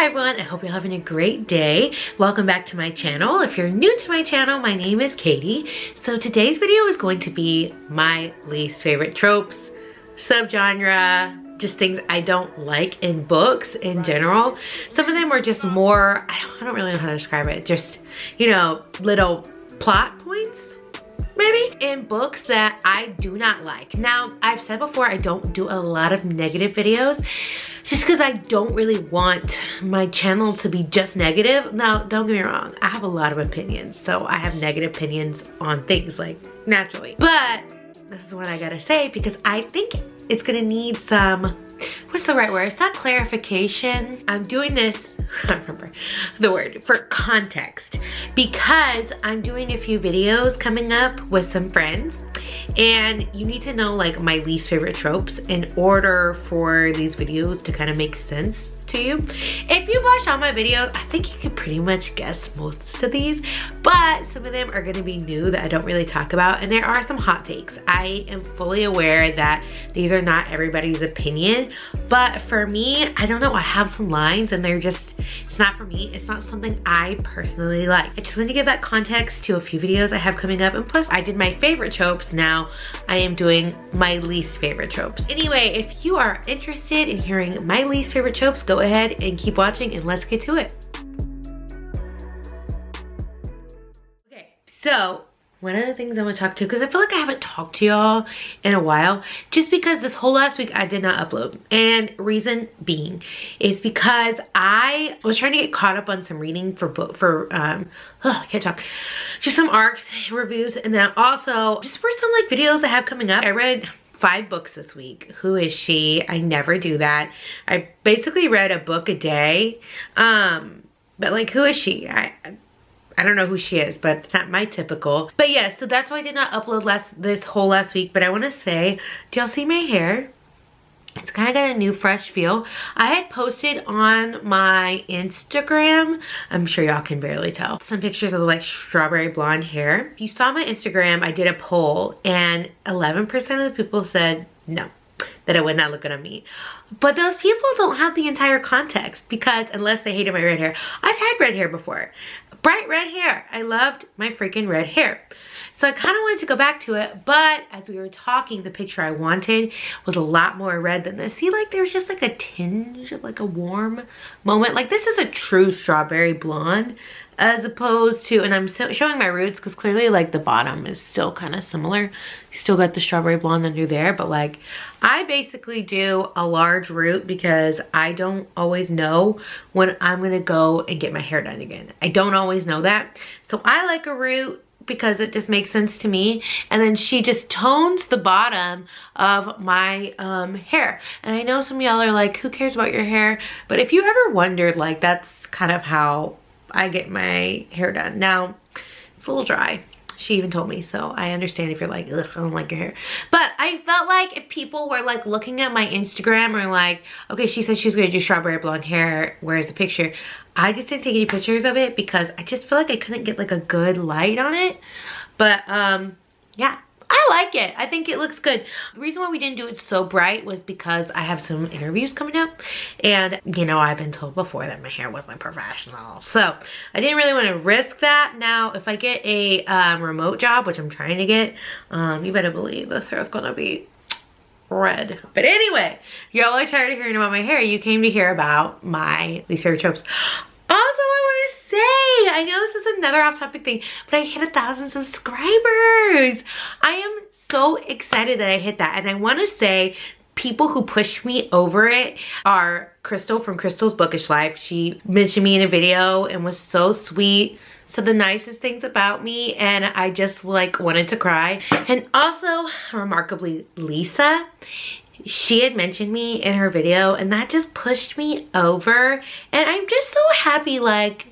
Hi everyone, I hope you're having a great day. Welcome back to my channel. If you're new to my channel, my name is Katie. So today's video is going to be my least favorite tropes, subgenre, just things I don't like in books in general. Some of them are just more, I don't really know how to describe it, just, you know, little plot points maybe in books that I do not like. Now, I've said before, I don't do a lot of negative videos just because I don't really want my channel to be just negative. Now, don't get me wrong, I have a lot of opinions, so I have negative opinions on things, like, naturally. But this is what I gotta say because I think it's gonna need some, what's the right word? It's not clarification. I'm doing this, I don't remember the word, for context, because I'm doing a few videos coming up with some friends, and you need to know like my least favorite tropes in order for these videos to kind of make sense to you. If you watch all my videos, I think you can pretty much guess most of these, but some of them are gonna be new that I don't really talk about, and there are some hot takes. I am fully aware that these are not everybody's opinion, but for me, I don't know, I have some lines and they're just, it's not for me. It's not something I personally like. I just wanted to give that context to a few videos I have coming up, and plus I did my favorite tropes. Now I am doing my least favorite tropes. Anyway, if you are interested in hearing my least favorite tropes, go ahead and keep watching and let's get to it. Okay, so one of the things I want to talk to, because I feel like I haven't talked to y'all in a while, just because this whole last week I did not upload, and reason being is because I was trying to get caught up on some reading for I can't talk, just some arcs, reviews, and then also just for some like videos I have coming up. I read 5 books this week. Who is she? I never do that. I basically read a book a day, but like, who is she? I don't know who she is, but it's not my typical. But yeah, so that's why I did not upload this whole last week. But I want to say, do y'all see my hair? It's kind of got a new fresh feel. I had posted on my Instagram, I'm sure y'all can barely tell, some pictures of like strawberry blonde hair. If you saw my Instagram, I did a poll and 11% of the people said no, that it would not look good on me. But those people don't have the entire context, because unless they hated my red hair, I've had red hair before. Bright red hair. I loved my freaking red hair. So I kind of wanted to go back to it, but as we were talking, the picture I wanted was a lot more red than this. See, like there's just like a tinge of like a warm moment. Like this is a true strawberry blonde, as opposed to, and I'm showing my roots because clearly like the bottom is still kind of similar. You still got the strawberry blonde under there, but like I basically do a large root because I don't always know when I'm gonna go and get my hair done again. I don't always know that. So I like a root because it just makes sense to me. And then she just tones the bottom of my hair. And I know some of y'all are like, who cares about your hair? But if you ever wondered, like that's kind of how I get my hair done. Now, it's a little dry. She even told me, so I understand if you're like, ugh, I don't like your hair. But I felt like if people were like looking at my Instagram or like, okay, she said she was gonna do strawberry blonde hair, where's the picture? I just didn't take any pictures of it because I just feel like I couldn't get like a good light on it. But yeah, I like it. I think it looks good. The reason why we didn't do it so bright was because I have some interviews coming up, and you know, I've been told before that my hair wasn't professional, so I didn't really want to risk that. Now if I get a remote job, which I'm trying to get, you better believe this hair is gonna be red. But anyway, y'all are tired of hearing about my hair. You came to hear about my least favorite tropes. Also, I want to say, I know this is another off-topic thing, but I hit 1,000 subscribers. I am so excited that I hit that. And I want to say, people who pushed me over it are Crystal from Crystal's Bookish Life. She mentioned me in a video and was so sweet. So the nicest things about me, and I just like wanted to cry. And also, remarkably, Lisa, she had mentioned me in her video, and that just pushed me over. And I'm just so happy like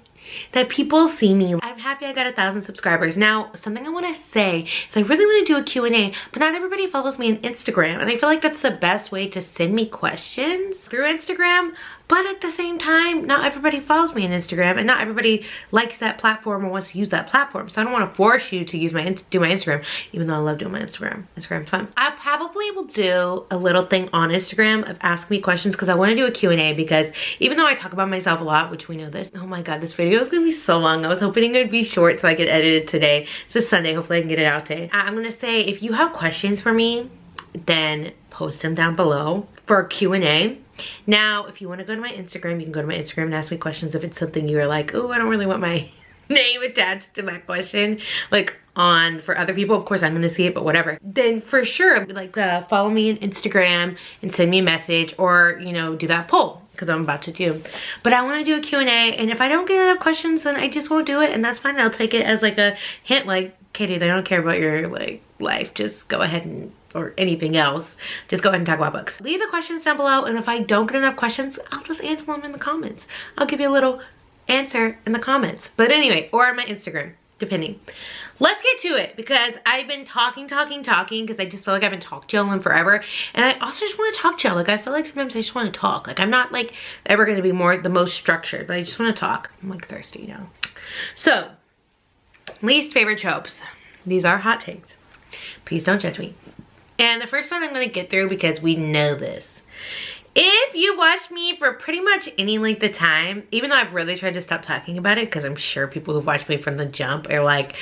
that people see me. I'm happy I got 1,000 subscribers. Now, something I want to say is I really want to do a Q&A, but not everybody follows me on Instagram, and I feel like that's the best way to send me questions through Instagram. But at the same time, not everybody follows me on Instagram, and not everybody likes that platform or wants to use that platform. So I don't want to force you to use do my Instagram, even though I love doing my Instagram. Instagram's fun. I probably will do a little thing on Instagram of ask me questions, because I want to do a Q&A, because even though I talk about myself a lot, which we know this, oh my god, this video is gonna be so long. I was hoping it would be short so I could edit it today. It's a Sunday, hopefully I can get it out today. I'm gonna say, if you have questions for me, then post them down below for a Q&A. Now, if you want to go to my Instagram, you can go to my Instagram and ask me questions if it's something you're like, oh, I don't really want my name attached to that question, like on for other people. Of course, I'm going to see it, but whatever. Then for sure, like follow me on Instagram and send me a message, or, you know, do that poll, because I'm about to do. But I want to do a Q&A, and if I don't get enough questions, then I just won't do it, and that's fine. I'll take it as like a hint, like, Katie, they don't care about your like life. Just go ahead and, or anything else, just go ahead and talk about books. Leave the questions down below, and if I don't get enough questions, I'll just answer them in the comments. I'll give you a little answer in the comments. But anyway, or on my Instagram, depending. Let's get to it, because I've been talking, because I just feel like I haven't talked to y'all in forever. And I also just want to talk to y'all. Like, I feel like sometimes I just want to talk. Like, I'm not like ever going to be the most structured, but I just want to talk. I'm like thirsty, you know. So, least favorite tropes. These are hot takes. Please don't judge me. And the first one I'm going to get through, because we know this. If you watch me for pretty much any length of time, even though I've really tried to stop talking about it, because I'm sure people who've watched me from the jump are like,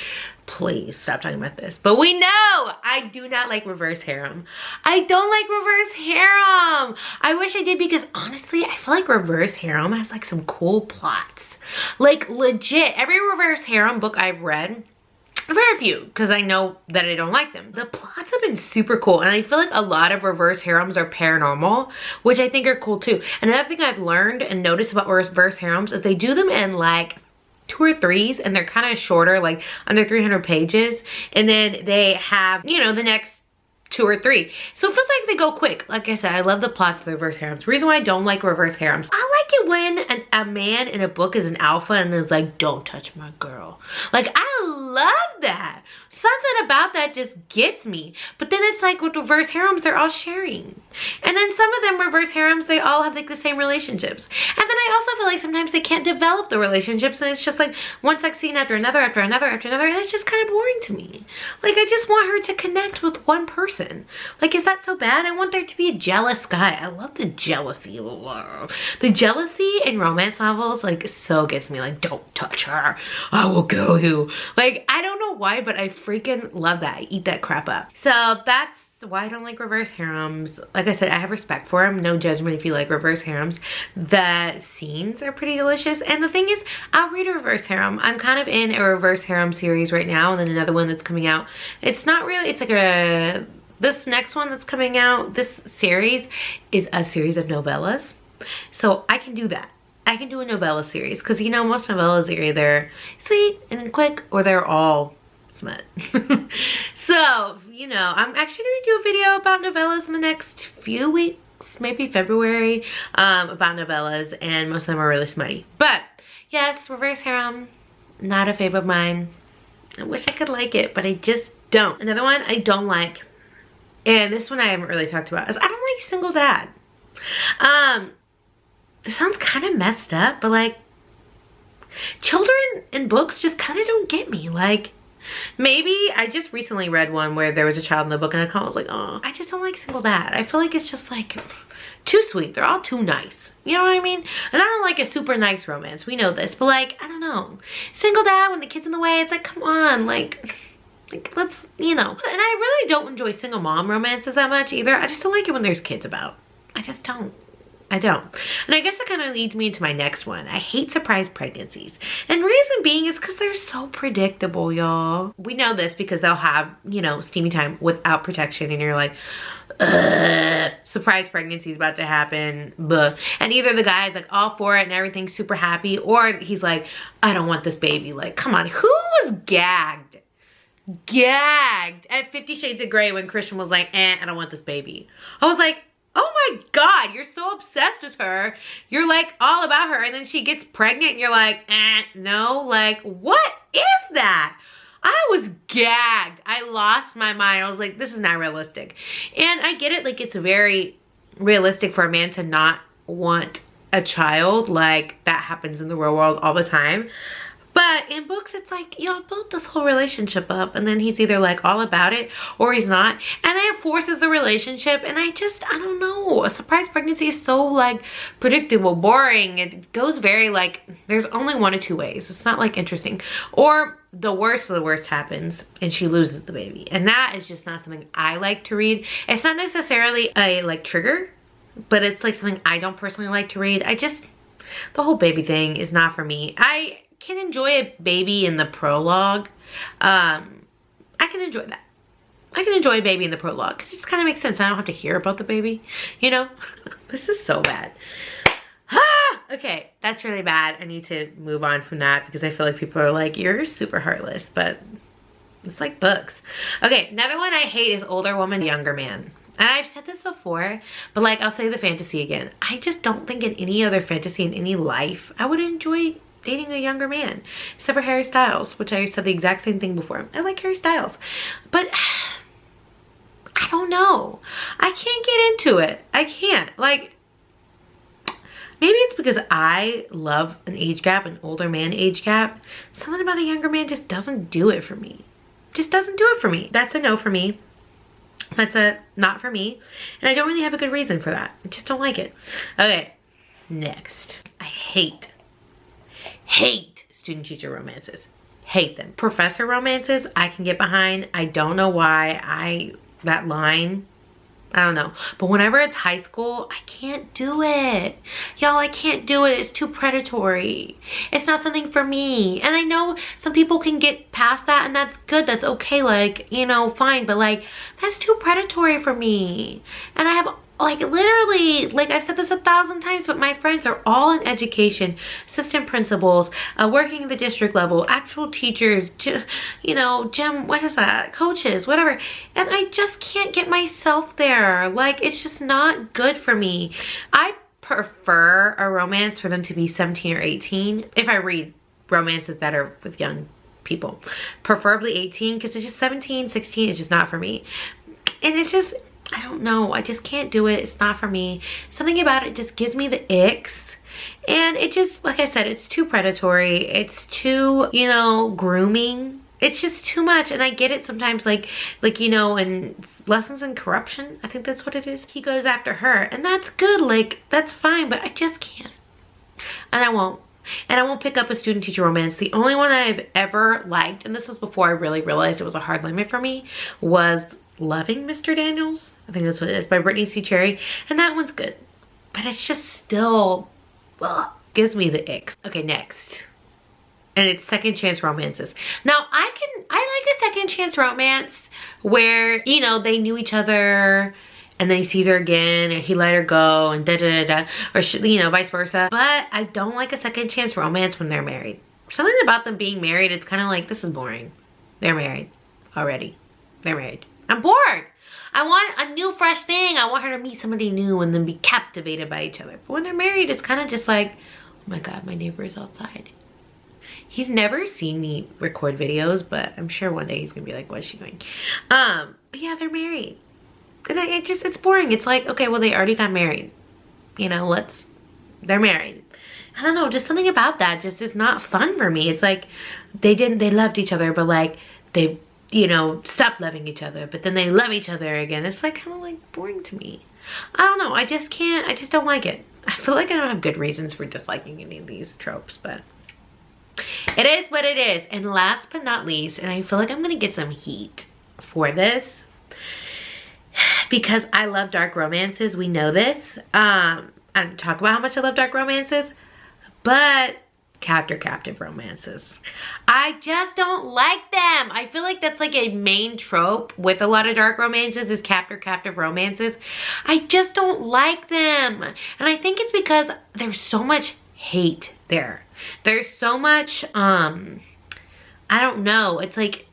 please stop talking about this. But we know I do not like reverse harem. I don't like reverse harem. I wish I did, because honestly, I feel like reverse harem has like some cool plots. Like legit, every reverse harem book I've read, I've read a few, because I know that I don't like them. The plots have been super cool, and I feel like a lot of reverse harems are paranormal, which I think are cool too. And another thing I've learned and noticed about reverse harems is they do them in like 2 or 3s, and they're kind of shorter, like under 300 pages. And then they have, you know, the next 2 or 3. So it feels like they go quick. Like I said, I love the plots of the reverse harems. The reason why I don't like reverse harems, I like it when a man in a book is an alpha and is like, don't touch my girl. Like, I love that. Something about that just gets me. But then it's like with reverse harems, they're all sharing. And then some of them reverse harems, they all have like the same relationships. And then I also feel like sometimes they can't develop the relationships, and it's just like one sex scene after another, after another, after another, and it's just kind of boring to me. Like, I just want her to connect with one person. Like, is that so bad? I want there to be a jealous guy. I love the jealousy. The jealousy in romance novels, like, so gets me. Like, don't touch her. I will kill you. Like, I don't know why, but I freaking love that. I eat that crap up. So that's why I don't like reverse harems. Like I said, I have respect for them. No judgment if you like reverse harems. The scenes are pretty delicious. And the thing is, I'll read a reverse harem. I'm kind of in a reverse harem series right now, and then another one that's coming out. It's not really, it's like a, this next one that's coming out, this series is a series of novellas. So I can do that. I can do a novella series, because you know, most novellas are either sweet and quick, or they're all smut. So, you know, I'm actually gonna do a video about novellas in the next few weeks, maybe February, about novellas, and most of them are really smutty. But yes, reverse harem, not a fave of mine. I wish I could like it, but I just don't. Another one I don't like, and this one I haven't really talked about, is I don't like single dad. This sounds kind of messed up, but like, children in books just kind of don't get me. Like, maybe I just recently read one where there was a child in the book, and I kind of was like, oh, I just don't like single dad. I feel like it's just like too sweet. They're all too nice. You know what I mean? And I don't like a super nice romance. We know this, but like, I don't know. Single dad when the kid's in the way, it's like, come on, like let's, you know. And I really don't enjoy single mom romances that much either. I just don't like it when there's kids about. I just don't. I don't. And I guess that kind of leads me into my next one. I hate surprise pregnancies. And reason being is because they're so predictable, y'all. We know this because they'll have, you know, steamy time without protection, and you're like, ugh, surprise pregnancy is about to happen. Buh. And either the guy is like all for it and everything's super happy, or he's like, I don't want this baby. Like, come on, who was gagged at 50 Shades of Grey when Christian was like, I don't want this baby? I was like, oh my God, you're so obsessed with her. You're like all about her, and then she gets pregnant and you're like, no. Like, what is that? I was gagged. I lost my mind. I was like, this is not realistic. And I get it, like, it's very realistic for a man to not want a child. Like, that happens in the real world all the time. But in books, it's like, y'all built this whole relationship up, and then he's either like all about it or he's not. And then it forces the relationship, and I don't know. A surprise pregnancy is so like predictable, boring. It goes very like, there's only one of two ways. It's not like interesting. Or the worst of the worst happens and she loses the baby. And that is just not something I like to read. It's not necessarily a like trigger, but it's like something I don't personally like to read. The whole baby thing is not for me. I can enjoy a baby in the prologue. I can enjoy that. I can enjoy a baby in the prologue because it just kind of makes sense. I don't have to hear about the baby, you know? This is so bad. Okay, that's really bad. I need to move on from that because I feel like people are like, you're super heartless, but it's like books. Okay, another one I hate is older woman, younger man. And I've said this before, but like, I'll say the fantasy again. I just don't think in any other fantasy in any life, I would enjoy dating a younger man. Except for Harry Styles, which I said the exact same thing before. I like Harry Styles. But I don't know. I can't get into it. I can't. Like, maybe it's because I love an age gap, an older man age gap. Something about a younger man just doesn't do it for me. Just doesn't do it for me. That's a no for me. That's a not for me. And I don't really have a good reason for that. I just don't like it. Okay, next. I hate student-teacher romances. Hate them. Professor romances, I can get behind. I don't know why. That line, I don't know. But whenever it's high school, I can't do it. Y'all, I can't do it. It's too predatory. It's not something for me. And I know some people can get past that, and that's good. That's okay. Like, you know, fine. But like, that's too predatory for me. And I have like literally, like I've said this 1,000 times, but my friends are all in education, assistant principals, working at the district level, actual teachers, you know, gym, what is that? Coaches, whatever. And I just can't get myself there. Like, it's just not good for me. I prefer a romance for them to be 17 or 18. If I read romances that are with young people, preferably 18, because it's just 17, 16 is just not for me. And it's just, I don't know. I just can't do it. It's not for me. Something about it just gives me the icks. And it just, like I said, it's too predatory. It's too, you know, grooming. It's just too much. And I get it sometimes, like, you know, in Lessons in Corruption, I think that's what it is. He goes after her. And that's good. Like, that's fine. But I just can't. And I won't. And I won't pick up a student-teacher romance. The only one I've ever liked, and this was before I really realized it was a hard limit for me, was Loving Mr. Daniels. I think that's what it is, by Brittany C. Cherry. And that one's good. But it's just still, gives me the icks. Okay, next. And it's second chance romances. Now, I like a second chance romance where, you know, they knew each other and then he sees her again and he let her go and da-da-da-da. Or, you know, vice versa. But I don't like a second chance romance when they're married. Something about them being married, it's kind of like, this is boring. They're married already. They're married. I'm bored. I want a new, fresh thing. I want her to meet somebody new and then be captivated by each other. But when they're married, it's kind of just like, oh my God, my neighbor is outside. He's never seen me record videos, but I'm sure one day he's gonna be like, what is she doing? But yeah, they're married. And it's boring. It's like, okay, well, they already got married. You know, they're married. I don't know, just something about that just is not fun for me. It's like, they loved each other, but like, they, you know, stop loving each other, but then they love each other again. It's like kind of like boring to me. I don't know. I just don't like it. I feel like I don't have good reasons for disliking any of these tropes, but it is what it is. And last but not least, and I feel like I'm gonna get some heat for this because I love dark romances. We know this. I don't talk about how much I love dark romances, but captive romances, I just don't like them. I feel like that's like a main trope with a lot of dark romances is captive romances. I just don't like them. And I think it's because there's so much hate there. There's so much, I don't know. It's like,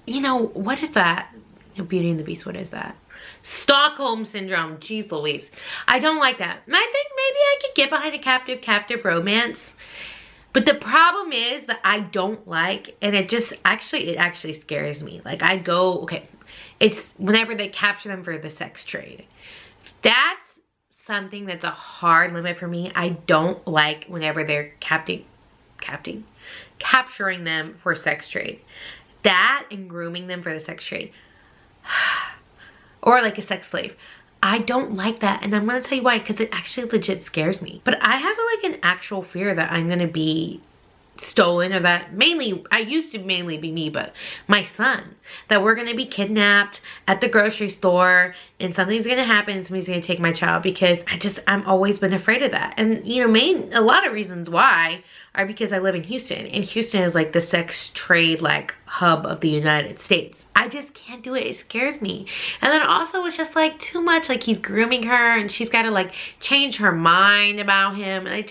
you know, what is that? Beauty and the Beast, what is that? Stockholm Syndrome, jeez Louise. I don't like that. And I think maybe I could get behind a captive romance. But the problem is that I don't like, and it actually scares me. Like okay, it's whenever they capture them for the sex trade. That's something that's a hard limit for me. I don't like whenever they're capturing them for sex trade. That and grooming them for the sex trade. Or like a sex slave. I don't like that, and I'm gonna tell you why, because it actually legit scares me. But I have like an actual fear that I'm gonna be stolen, or that I used to mainly be me, but my son, that we're gonna be kidnapped at the grocery store and something's gonna happen and somebody's gonna take my child, because I'm always been afraid of that. And you know, a lot of reasons why are because I live in Houston, and Houston is like the sex trade like hub of the United States. I just can't do it. It scares me. And then also it's just like too much, like he's grooming her and she's got to like change her mind about him, and I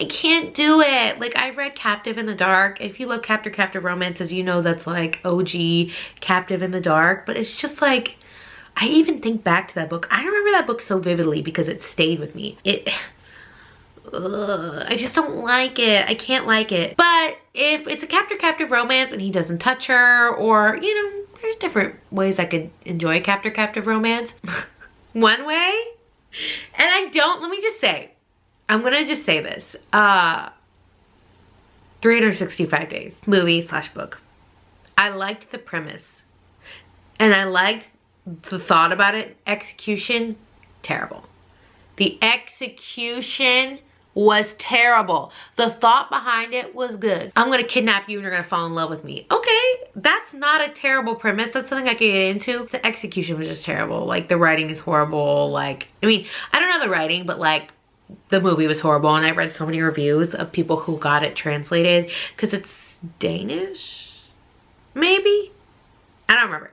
can't do it. Like, I read Captive in the Dark. If you love captive romances, you know that's like OG Captive in the Dark. But it's just like, I even think back to that book. I remember that book so vividly because it stayed with me. I just don't like it. I can't like it. But if it's a captive romance and he doesn't touch her, or, you know, there's different ways I could enjoy a captive romance. One way, and let me just say, I'm gonna just say this, 365 Days, movie/book. I liked the premise, and I liked the thought about it. Execution, terrible. The execution was terrible. The thought behind it was good. I'm gonna kidnap you and you're gonna fall in love with me. Okay, that's not a terrible premise. That's something I could get into. The execution was just terrible. Like, the writing is horrible. Like, I mean, I don't know the writing, but like, the movie was horrible. And I read so many reviews of people who got it translated, because it's Danish, maybe? I don't remember.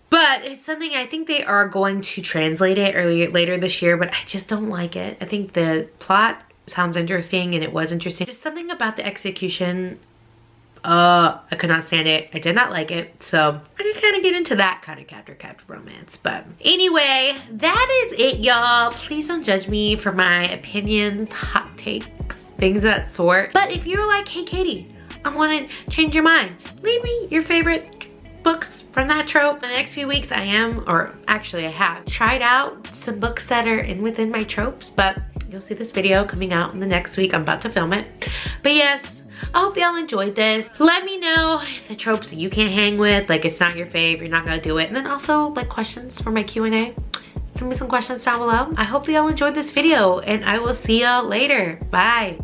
But it's something, I think they are going to translate it later this year, but I just don't like it. I think the plot sounds interesting, and it was interesting. Just something about the execution, I could not stand it. I did not like it. So I could kind of get into that kind of captive romance. But anyway, that is it, y'all. Please don't judge me for my opinions, hot takes, things of that sort. But if you're like, hey Katie, I want to change your mind, leave me your favorite books from that trope. In the next few weeks, I have tried out some books that are within my tropes, but you'll see this video coming out in the next week. I'm about to film it. But yes, I hope y'all enjoyed this. Let me know the tropes that you can't hang with, like it's not your fave, you're not gonna do it. And then also like questions for my Q&A. Send me some questions down below. I hope y'all enjoyed this video, and I will see y'all later. Bye.